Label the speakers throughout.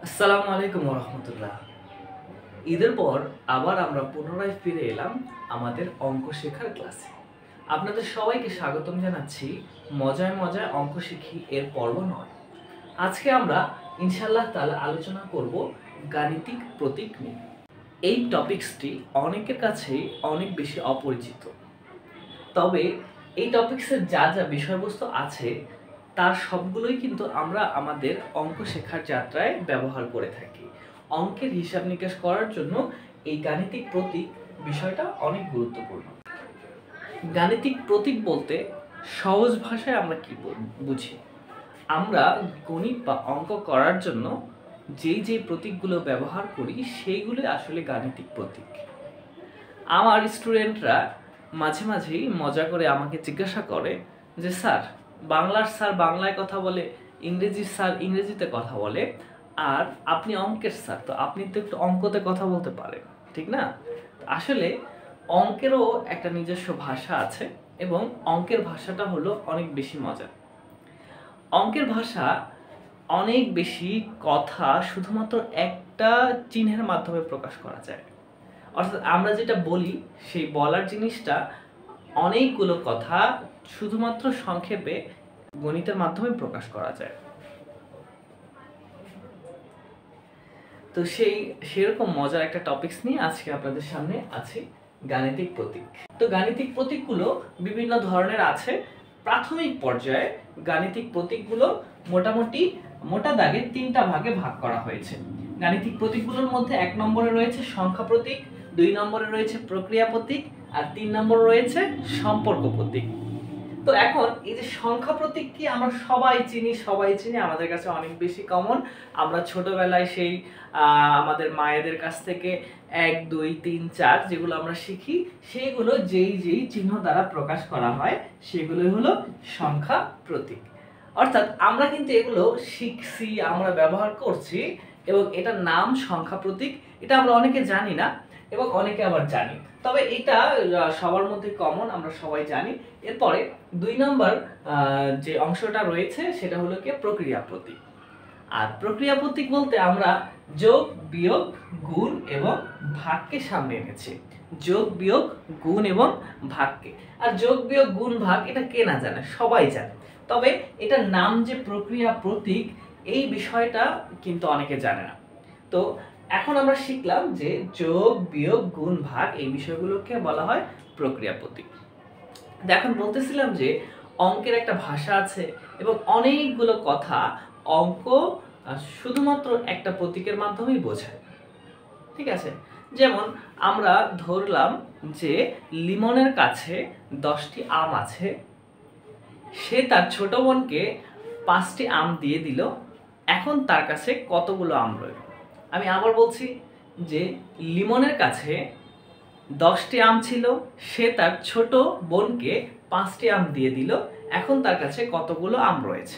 Speaker 1: আসসালামু আলাইকুম রহমতুল্লাহ। ঈদের পর আবার আমরা পুনরায় ফিরে এলাম আমাদের অঙ্ক শেখার ক্লাসে। আপনাদের সবাইকে স্বাগতম জানাচ্ছি মজায় মজায় অঙ্ক শিখি এর পর্ব 9। আজকে আমরা ইনশাআল্লাহ তাআলা আলোচনা করব গাণিতিক প্রতীক নিয়ে। এই টপিকসটি অনেকের কাছেই অনেক বেশি অপরিচিত, তবে এই টপিকসের যা যা বিষয়বস্তু আছে তার সবগুলোই কিন্তু আমরা আমাদের অঙ্ক শেখার যাত্রায় ব্যবহার করে থাকি। অঙ্কের হিসাব নিকাশ করার জন্য এই গাণিতিক প্রতীক বিষয়টা অনেক গুরুত্বপূর্ণ। গাণিতিক প্রতীক বলতে সহজ ভাষায় আমরা কি বুঝি? আমরা গণিত বা অঙ্ক করার জন্য যেই প্রতীকগুলো ব্যবহার করি সেইগুলো আসলে গাণিতিক প্রতীক। আমার স্টুডেন্টরা মাঝে মাঝেই মজা করে আমাকে জিজ্ঞাসা করে যে স্যার, বাংলার স্যার বাংলায় কথা বলে, ইংরেজির স্যার ইংরেজিতে কথা বলে, আর আপনি অঙ্কের স্যার, তো আপনি তো একটু অঙ্কতে কথা বলতে পারেন, ঠিক না? আসলে অঙ্কেরও একটা নিজস্ব ভাষা আছে এবং অঙ্কের ভাষাটা হলো অনেক বেশি মজার। অঙ্কের ভাষা অনেক বেশি কথা শুধুমাত্র একটা চিহ্নের মাধ্যমে প্রকাশ করা যায়। অর্থাৎ আমরা যেটা বলি সেই বলার জিনিসটা অনেকগুলো কথা শুধুমাত্র সংক্ষেপে গণিতের মাধ্যমে প্রকাশ করা যায়। তো সেরকম মজার একটা টপিকস নিয়ে আজকে আপনাদের সামনে আছে গাণিতিক প্রতীক। তো গাণিতিক প্রতীকগুলো বিভিন্ন ধরনের আছে। প্রাথমিক পর্যায়ে গাণিতিক প্রতীকগুলো মোটামুটি মোটা দাগে 3টা ভাগে ভাগ করা হয়েছে। গাণিতিক প্রতীকগুলোর মধ্যে 1 নম্বরে রয়েছে সংখ্যা প্রতীক, 2 নম্বরে রয়েছে প্রক্রিয়া প্রতীক, আর 3 নম্বরে রয়েছে সম্পর্ক প্রতীক। তো এখন এই যে সংখ্যা প্রতীক কি আমরা সবাই চিনি, আমাদের কাছে অনেক বেশি কমন। আমরা ছোটবেলায় সেই আমাদের মায়েদের কাছ থেকে 1 2 3 4 যেগুলো আমরা শিখি, সেইগুলো যেই চিহ্ন দ্বারা প্রকাশ করা হয় সেগুলোই হলো সংখ্যা প্রতীক। অর্থাৎ আমরা কিন্তু এগুলো শিখছি, আমরা ব্যবহার করছি, এবং এটার নাম সংখ্যা প্রতীক। এটা আমরা অনেকে জানি না এবং অনেকে আবার জানি, তবে এটা সবার মধ্যে কমন, আমরা সবাই জানি। এরপরে 2 নম্বর যে অংশটা রয়েছে সেটা হলো কি প্রক্রিয়া প্রতীক। আর প্রক্রিয়া প্রতীক বলতে আমরা যোগ বিয়োগ গুণ এবং ভাগকে সামনে এনেছি। যোগ বিয়োগ গুণ এবং ভাগকে। আর যোগ বিয়োগ গুণ ভাগ এটা কে না জানে, সবাই জানে, তবে এটার নাম যে প্রক্রিয়া প্রতীক এই বিষয়টা কিন্তু অনেকে জানে না। তো এখন আমরা শিখলাম যে যোগ বিয়োগ গুণ ভাগ এই বিষয়গুলোকে বলা হয় প্রক্রিয়া প্রতীক। এখন বলতেছিলাম যে অঙ্কের একটা ভাষা আছে এবং অনেকগুলো কথা অঙ্ক শুধুমাত্র একটা প্রতীকের মাধ্যমেই বোঝায়, ঠিক আছে? যেমন আমরা ধরলাম যে লিমনের কাছে 10টি আম আছে, সে তার ছোট বোনকে 5টি আম দিয়ে দিল, এখন তার কাছে কতগুলো আম রইল? আমি আবার বলছি যে লিমনের কাছে 10টি আম ছিল, সে তার ছোট বোনকে 5টি আম দিয়ে দিল, এখন তার কাছে কতগুলো আম রয়েছে?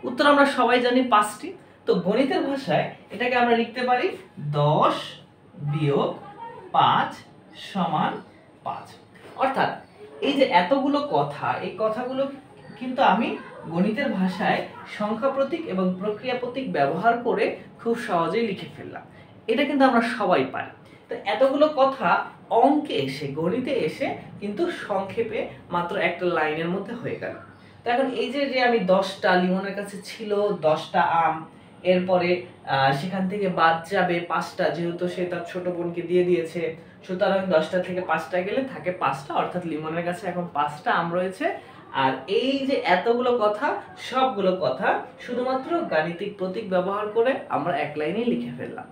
Speaker 1: উত্তর আমরা সবাই জানি 5টি। তো গণিতের ভাষায় এটাকে আমরা লিখতে পারি 10 বিয়োগ 5 সমান 5। অর্থাৎ এই যে এতগুলো কথা, এই কথাগুলো কিন্তু আমি গণিতের ভাষায় সংখ্যা প্রতীক এবং প্রক্রিয়া প্রতীক ব্যবহার করে খুব সহজেই লিখে ফেললাম। এটা কিন্তু আমরা সবাই পারি। তো এতগুলো কথা অঙ্কে এসে, গণিতে এসে কিন্তু সংক্ষেপে মাত্র একটা লাইনের মধ্যে হয়ে গেল। তো এখন এই যে আমি 10টা, লিমনের কাছে ছিল 10টা আম, এরপরে সেখান থেকে বাদ যাবে 5টা, যেহেতু সে তার ছোট বোনকে দিয়ে দিয়েছে, সুতরাং 10টা থেকে 5টা গেলে থাকে 5টা, অর্থাৎ লিমনের কাছে এখন 5টা আম রয়েছে। আর এই যে এতগুলো কথা, সবগুলো কথা শুধুমাত্র গাণিতিক প্রতীক ব্যবহার করে আমরা এক লাইনে লিখে ফেললাম,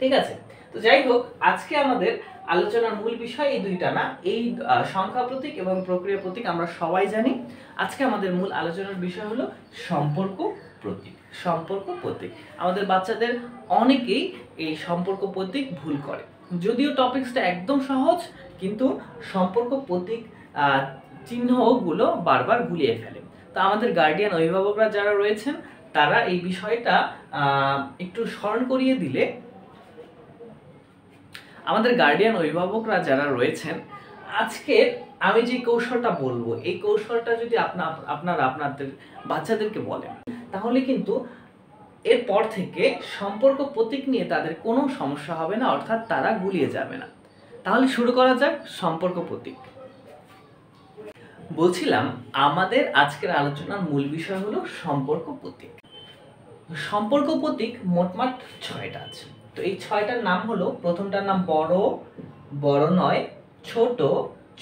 Speaker 1: ঠিক আছে? তো যাই হোক, আজকে আমাদের আলোচনার মূল বিষয় এই দুইটা না, এই সংখ্যা প্রতীক এবং প্রক্রিয়া প্রতীক আমরা সবাই জানি। আজকে আমাদের মূল আলোচনার বিষয় হলো সম্পর্ক প্রতীক। সম্পর্ক প্রতীক আমাদের বাচ্চাদের অনেকেই এই সম্পর্ক প্রতীক ভুল করে, যদিও টপিকসটা একদম সহজ, কিন্তু সম্পর্ক প্রতীক চিহ্নগুলো বারবার গুলিয়ে ফেলে। তো আমাদের গার্ডিয়ান অভিভাবকরা যারা রয়েছেন তারা এই বিষয়টা একটু স্মরণ করিয়ে দিলে, আমাদের গার্ডিয়ান অভিভাবকরা যারা রয়েছেন, আজকে আমি যে কৌশলটা বলবো এই কৌশলটা যদি আপনারা আপনাদের বাচ্চাদেরকে বলেন, তাহলে কিন্তু এরপর থেকে সম্পর্ক প্রতীক নিয়ে তাদের কোনো সমস্যা হবে না, অর্থাৎ তারা গুলিয়ে যাবে না। তাহলে শুরু করা যাক সম্পর্ক প্রতীক। বলছিলাম আমাদের আজকের আলোচনার মূল বিষয় হলো সম্পর্ক প্রতীক। সম্পর্ক প্রতীক মোটমাট 6টা আছে। তো এই 6টার নাম হলো, প্রথমটার নাম বড়, বড় নয়, ছোট,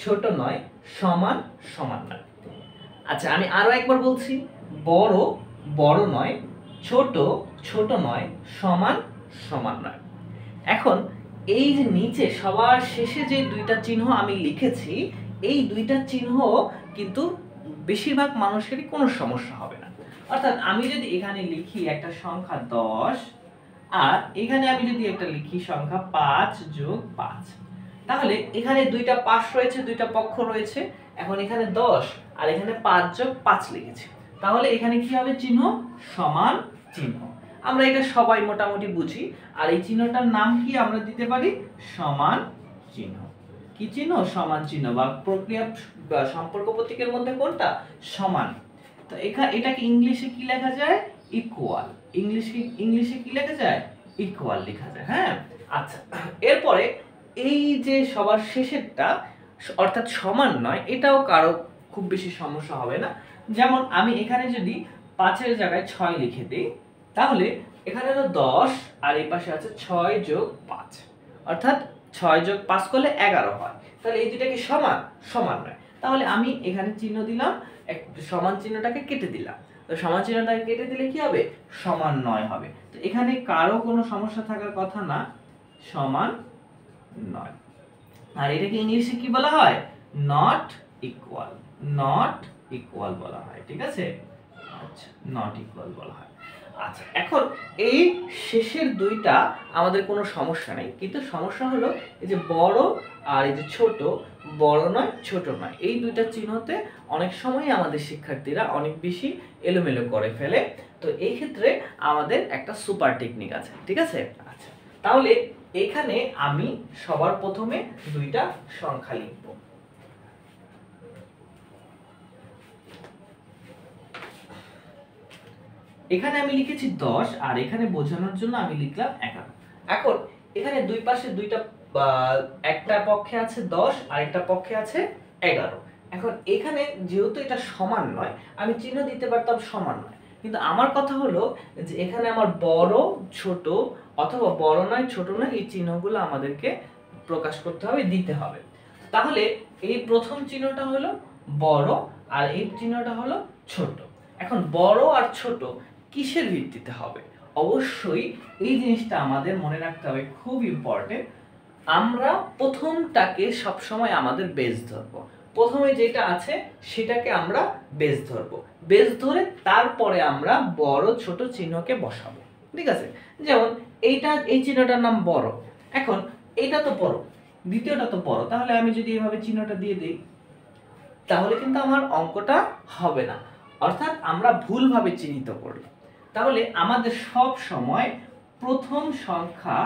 Speaker 1: ছোট নয়, সমান, সমান নয়। আচ্ছা, আমি আরো একবার বলছি, বড়, বড় নয়, ছোট, ছোট নয়, সমান, সমান নয়। এখন এই যে নিচে সবার শেষে যে দুইটা চিহ্ন আমি লিখেছি, এই দুইটা চিহ্ন কিন্তু বেশিরভাগ মানুষেরই কোনো সমস্যা হবে না। অর্থাৎ আমি যদি এখানে লিখি একটা সংখ্যা 10, আর এখানে আমি যদি একটা লিখি সংখ্যা 5 যোগ 5, তাহলে এখানে দুইটা পাশ রয়েছে, দুইটা পক্ষ রয়েছে। এখন এখানে 10 আর এখানে 5 যোগ 5 লিখেছি, তাহলে এখানে কি হবে? চিহ্ন সমান চিহ্ন। আমরা এটা সবাই মোটামুটি বুঝি। আর এই চিহ্নটার নাম কি আমরা দিতে পারি? সমান চিহ্ন। কি চিহ্ন? সমান চিহ্ন। বা প্রক্রিয়া সম্পর্ক প্রতীকের মধ্যে কোনটা? সমান। তো এটাকে ইংলিশে কি লেখা যায়? ইকুয়াল। ইংলিশে কি লেখা যায়? ইকুয়াল লেখা যায়। হ্যাঁ, আচ্ছা, এরপরে এই যে সবার শেষেরটা অর্থাৎ সমান নয়, এটাও কারো খুব বেশি সমস্যা হবে না। যেমন আমি এখানে যদি 5-এর জায়গায় 6 লিখে দিই, তাহলে এখানে হলো 10 আর এই পাশে আছে 6 যোগ 5, অর্থাৎ 6 যোগ 5 করলে 11 হয়। তাহলে এই দুইটা কি সমান? সমান নয়। তাহলে আমি এখানে চিহ্ন দিলাম, সমান চিহ্নটাকে কেটে দিলাম। তো সমান চিহ্নটাকে কেটে দিলে কি হবে? সমান নয় হবে। তো এখানে কারো কোনো সমস্যা থাকার কথা না, সমান নয়। আর এটাকে ইংলিশে কি বলা হয়? Not equal. নট ইকুয়াল বলা হয়। ঠিক আছে? আচ্ছা, নট ইকুয়াল বলা হয়। আচ্ছা, এখন এই শেষের দুইটা আমাদের কোনো সমস্যা নেই, কিন্তু সমস্যা হলো এই যে বড় আর এই যে ছোট, বড় নয়, ছোট নয়, এই দুইটা চিহ্নতে অনেক সময় আমাদের শিক্ষার্থীরা অনেক বেশি এলোমেলো করে ফেলে। তো এই ক্ষেত্রে আমাদের একটা সুপার টেকনিক আছে। ঠিক আছে? আচ্ছা, তাহলে এখানে আমি সবার প্রথমে দুইটা সংখ্যা লিখব। এখানে আমি লিখেছি 10 আর এখানে বোঝানোর জন্য আমি লিখলাম 11। এখন এখানে দুই পাশে দুইটা, একটা পক্ষে আছে 10 আর একটা পক্ষে আছে 11। এখন এখানে যেহেতু এটা সমান নয়, আমি চিহ্ন দিতে পারতাম সমান নয়, কিন্তু আমার কথা হলো যে এখানে আমার বড়, ছোট অথবা বড় নয়, ছোট নয়, এই চিহ্নগুলো আমাদেরকে প্রকাশ করতে হবে, দিতে হবে। তাহলে এই প্রথম চিহ্নটা হলো বড় আর এই চিহ্নটা হলো ছোট। এখন বড় আর ছোট কিসের ভিত্তিতে হবে? অবশ্যই এই জিনিসটা আমাদের মনে রাখতে হবে, খুব ইম্পর্টেন্ট। আমরা প্রথমটাকে সবসময় আমাদের বেস ধরবো। প্রথমে যেটা আছে সেটাকে আমরা বেস ধরবো, বেস ধরে তারপরে আমরা বড় ছোট চিহ্নকে বসাবো। ঠিক আছে? যেমন এই চিহ্নটার নাম বড়। এখন এটা তো বড়, দ্বিতীয়টা তো বড়, তাহলে আমি যদি এইভাবে চিহ্নটা দিয়ে দিই, তাহলে কিন্তু আমার অঙ্কটা হবে না, অর্থাৎ আমরা ভুলভাবে চিহ্নিত করলাম। তাহলে আমাদের সব সময় প্রথম সংখ্যা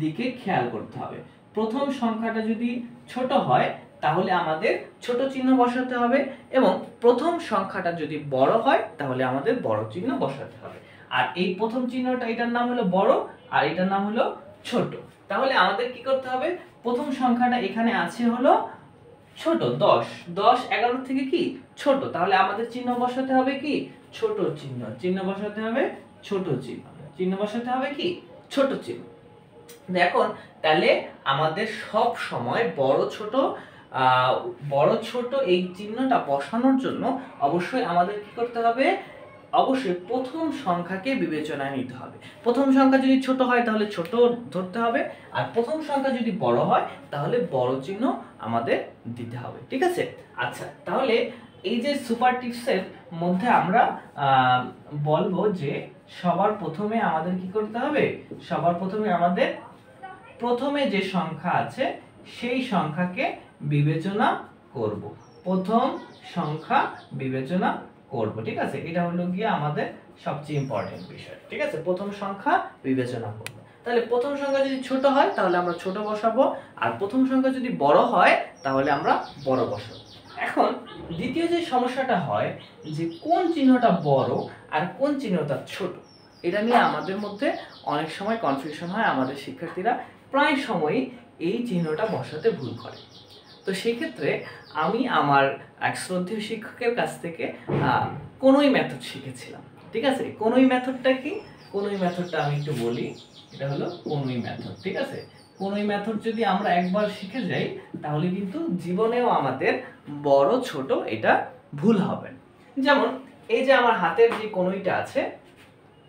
Speaker 1: দিকে খেয়াল করতে হবে। প্রথম সংখ্যাটা যদি ছোট হয় তাহলে আমাদের ছোট চিহ্ন বসাতে হবে, এবং প্রথম সংখ্যাটা যদি বড় হয় তাহলে আমাদের বড় চিহ্ন বসাতে হবে। আর এই প্রথম চিহ্নটা, এটার নাম হলো বড় আর এটার নাম হলো ছোট। তাহলে আমাদের কি করতে হবে? প্রথম সংখ্যাটা এখানে আছে হলো ছোট 10, 10 11 থেকে কি ছোট, তাহলে আমাদের চিহ্ন বসাতে হবে কি? ছোট চিহ্ন। চিহ্ন বসাতে হবে ছোট চিহ্ন। চিহ্ন বসাতে হবে কি? ছোট চিহ্ন। দেখুন, তাহলে আমাদের সব সময় বড় ছোট এই চিহ্নটা বসানোর জন্য অবশ্যই আমাদের কি করতে হবে? অবশ্যই প্রথম সংখ্যাকে বিবেচনায় নিতে হবে। প্রথম সংখ্যা যদি ছোট হয় তাহলে ছোট ধরতে হবে, আর প্রথম সংখ্যা যদি বড় হয় তাহলে বড় চিহ্ন আমাদের দিতে হবে। ঠিক আছে? আচ্ছা, তাহলে এই যে সুপার টিপসের মধ্যে আমরা বলবো যে সবার প্রথমে আমাদের কি করতে হবে? সবার প্রথমে আমাদের প্রথমে যে সংখ্যা আছে সেই সংখ্যাকে বিবেচনা করব। প্রথম সংখ্যা বিবেচনা করব। ঠিক আছে? এটা হলো গিয়ে আমাদের সবচেয়ে ইম্পর্টেন্ট বিষয়। ঠিক আছে? প্রথম সংখ্যা বিবেচনা করব। তাহলে প্রথম সংখ্যা যদি ছোট হয় তাহলে আমরা ছোট বসাবো, আর প্রথম সংখ্যা যদি বড় হয় তাহলে আমরা বড় বসাবো। এখন দ্বিতীয় যে সমস্যাটা হয় যে কোন চিহ্নটা বড় আর কোন চিহ্নটা ছোট, এটা নিয়ে আমাদের মধ্যে অনেক সময় কনফিউশন হয়, আমাদের শিক্ষার্থীরা প্রায় সময়ই এই চিহ্নটা বসাতে ভুল করে। তো সেই ক্ষেত্রে আমি আমার এক শ্রদ্ধেয় শিক্ষকের কাছ থেকে কোনোই মেথড শিখেছিলাম। ঠিক আছে, কোনোই মেথডটা কি? কোনোই মেথডটা আমি একটু বলি, এটা হলো কোনোই মেথড। ঠিক আছে, কোনোই মেথড যদি আমরা একবার শিখে যাই তাহলে কিন্তু জীবনেও আমাদের বড় ছোট এটা ভুল হবে। যেমন এই যে আমার হাতের যে কোনোইটা আছে,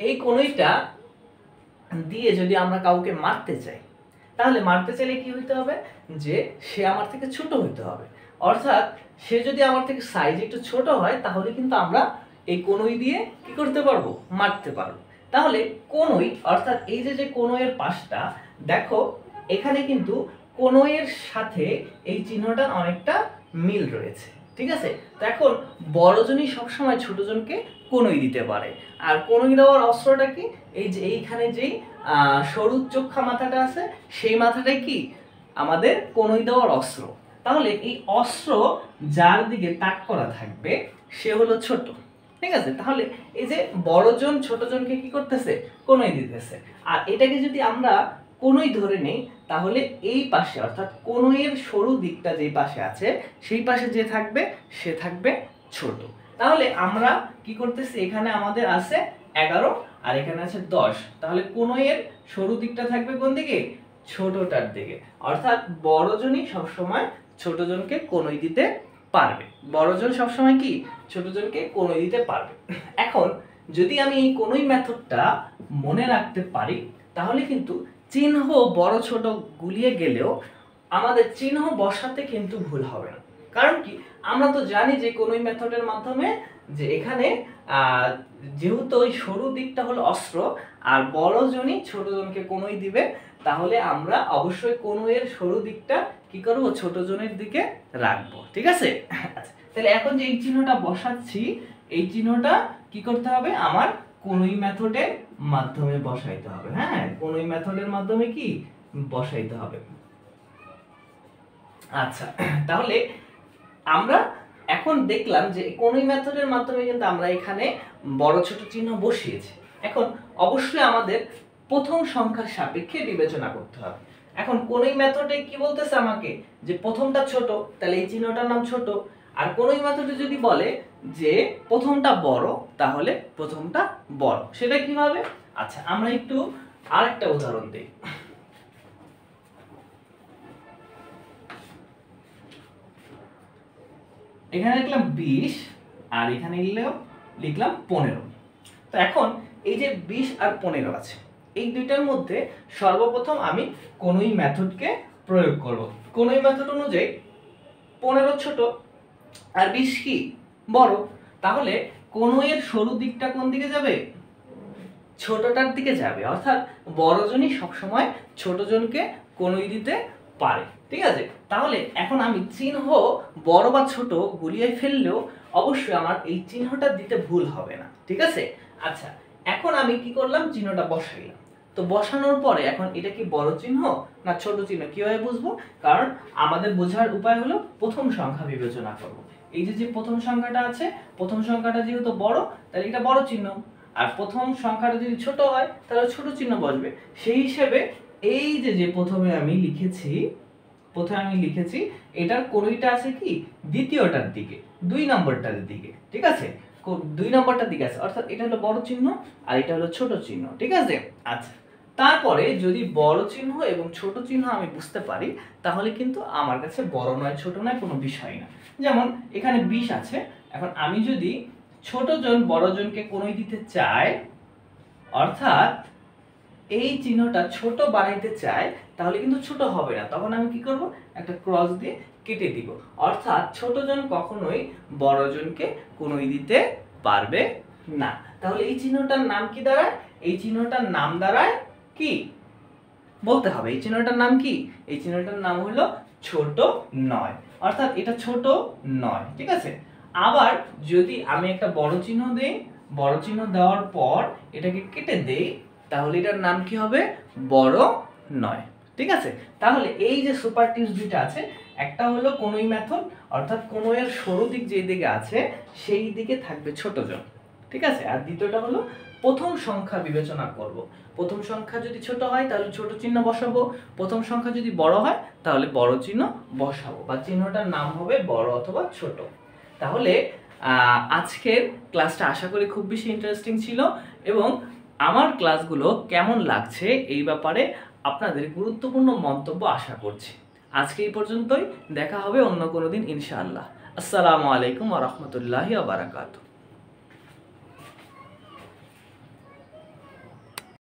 Speaker 1: এই কোনোইটা দিয়ে যদি আমরা কাউকে মারতে চাই, তাহলে মারতে চাইলে কি হইতে হবে? যে সে আমার থেকে ছোট হইতে হবে। অর্থাৎ সে যদি আমার থেকে সাইজ একটু ছোট হয় তাহলে কিন্তু আমরা এই কোনোই দিয়ে কি করতে পারবো? মারতে পারবো। তাহলে কোনোই অর্থাৎ এই যে যে কোনোইয়ের পাশটা দেখো, এখানে কিন্তু কোনোইয়ের সাথে এই চিহ্নটা অনেকটা মিল রয়েছে। ঠিক আছে, তো এখন বড়জনই সবসময় ছোটজনকে কোনোই দিতে পারে। আর কোনোই দেওয়ার অস্ত্রটা কি? এই যে এইখানে যেই সরু চোখা মাথাটা আছে, সেই মাথাটাই কি আমাদের কোনোই দেওয়ার অস্ত্র। তাহলে এই অস্ত্র যার দিকে তাক করা থাকবে সে হলো ছোট। ঠিক আছে, তাহলে এই যে বড়জন ছোটজনকে কি করতেছে? কোনোই দিতেছে। আর এটাকে যদি আমরা কোনোই ধরে নেই তাহলে এই পাশে অর্থাৎ কোনোইয়ের সরু দিকটা যেই পাশে আছে সেই পাশে যে থাকবে সে থাকবে ছোট। তাহলে আমরা কি করতেছি? এখানে আমাদের আছে 11 আর এখানে আছে 10। তাহলে কোনোইয়ের সরু দিকটা থাকবে কোন দিকে? ছোটটার দিকে। অর্থাৎ বড়জনই সবসময় ছোটজনকে কোনোই দিতে পারবে। বড়জন সবসময় কি ছোটজনকে কোনোই দিতে পারবে। এখন যদি আমি এই কোনোই মেথডটা মনে রাখতে পারি তাহলে কিন্তু চিহ্ন বড় ছোট গুলিয়ে গেলেও আমাদের চিহ্ন বসাতে কিন্তু ভুল হবে না। কারণ কি? আমরা তো জানি যে কোনোই মেথডের মাধ্যমে যে এখানে যেহেতু ওই সরু দিকটা হলো অস্ত্র আর বড়জনই ছোটজনকে কোনোই দিবে, তাহলে আমরা অবশ্যই কোনোইয়ের সরু দিকটা কি করব? ছোটজনের দিকে রাখবো। ঠিক আছে, তাহলে এখন যে এই চিহ্নটা বসাচ্ছি এই চিহ্নটা কি করতে হবে? আমার কোনোই মেথডের মাধ্যমে বসাইতে হবে। হ্যাঁ, কোনোই মেথডের মাধ্যমে কি বসাইতে হবে। আচ্ছা, তাহলে আমরা এখন দেখলাম যে কোনোই মেথডের মাধ্যমে কিন্তু আমরা এখানে বড় ছোট চিহ্ন বসিয়েছি। এখন অবশ্যই আমাদের প্রথম সংখ্যার সাপেক্ষে বিবেচনা করতে হবে। এখন কোনোই মেথডে কি বলতেছে আমাকে? যে প্রথমটা ছোট, তাহলে এই চিহ্নটার নাম ছোট। আর কোনোই মেথডে যদি বলে যে প্রথমটা বড় তাহলে প্রথমটা বড়। সেটা কিভাবে? আচ্ছা, আমরা একটু আরেকটা উদাহরণ দিই। এখানে লিখলাম 20 আর এখানে লিখলাম 15। তো এখন এই যে 20 আর 15 আছে, এই দুইটার মধ্যে সর্বপ্রথম আমি কোনোই মেথডকে প্রয়োগ করব। কোনোই মেথড অনুযায়ী 15 ছোট আর 20 কি বড়। তাহলে কোনোইয়ের সরু দিকটা কোন দিকে যাবে? ছোটটার দিকে যাবে। অর্থাৎ বড়জনই সবসময় ছোটজনকে কোনোই দিতে পারে। ঠিক আছে, তাহলে এখন আমি চিহ্ন বড় বা ছোট গুলিয়ে ফেললেও অবশ্যই আমার এই চিহ্নটা দিতে ভুল হবে না। ঠিক আছে, আচ্ছা এখন আমি কি করলাম? চিহ্নটা বসাইলাম। তো বসানোর পরে এখন এটা কি বড় চিহ্ন না ছোট চিহ্ন কিভাবে বুঝবো? কারণ আমাদের বোঝার উপায় হলো প্রথম সংখ্যা বিবেচনা করব। এই যে যে প্রথম সংখ্যাটা আছে, প্রথম সংখ্যাটা যেহেতু বড় তাহলে এটা বড় চিহ্ন, আর প্রথম সংখ্যাটা যদি ছোট হয় তাহলে ছোট চিহ্ন বসবে। সেই হিসেবে এই যে যে প্রথমে আমি লিখেছি এটার কোনোইটা আছে কি দ্বিতীয়টার দিকে, 2 নম্বরটার দিকে। ঠিক আছে, 2 নম্বরটার দিকে আছে, অর্থাৎ এটা হলো বড় চিহ্ন আর এটা হলো ছোট চিহ্ন। ঠিক আছে, আচ্ছা তারপরে যদি বড় চিহ্ন এবং ছোট চিহ্ন আমি বুঝতে পারি তাহলে কিন্তু আমার কাছে বড় নয় ছোট নয় কোনো বিষয় না। যেমন এখানে 20 আছে, এখন আমি যদি ছোটজন বড়জনকে কোনোই দিতে চাই, অর্থাৎ এই চিহ্নটা ছোট বানাইতে চাই, তাহলে কিন্তু ছোট হবে না। তখন আমি কি করব? একটা ক্রস দিয়ে কেটে দিব। অর্থাৎ ছোটজন কখনোই বড়জনকে কোনোই দিতে পারবে না। তাহলে এই চিহ্নটার নাম কি দাঁড়ায়? এই চিহ্নটার নাম দাঁড়ায় কি বলতে হবে? এই চিহ্নটার নাম কি? এই চিহ্নটার নাম হলো ছোট নয়। অর্থাৎ এটা ছোট নয়। ঠিক আছে, আবার যদি আমি একটা বড় চিহ্ন দেই, বড় চিহ্ন দেওয়ার পর এটাকে কেটে দেই, তাহলে এটার নাম কি হবে? বড় নয়। ঠিক আছে, তাহলে এই যে সুপার টিপস দুইটা আছে, একটা হলো কোনোই মেথড, অর্থাৎ কোনোইয়ের সরু দিক যেই দিকে আছে সেই দিকে থাকবে ছোটজন। ঠিক আছে, আর দ্বিতীয়টা হলো প্রথম সংখ্যা বিবেচনা করব। প্রথম সংখ্যা যদি ছোট হয় তাহলে ছোট চিহ্ন বসাবো, প্রথম সংখ্যা যদি বড় হয় তাহলে বড় চিহ্ন বসাবো, বা চিহ্নটার নাম হবে বড় অথবা ছোট। তাহলে আজকের ক্লাসটা আশা করি খুব বেশি ইন্টারেস্টিং ছিল, এবং আমার ক্লাসগুলো কেমন লাগছে এই ব্যাপারে আপনাদের গুরুত্বপূর্ণ মন্তব্য আশা করছি। আজকে এই পর্যন্তই, দেখা হবে অন্য কোনো দিন ইনশাআল্লাহ। আসসালামু আলাইকুম ওয়া রাহমাতুল্লাহি ওয়া বারাকাতুহু।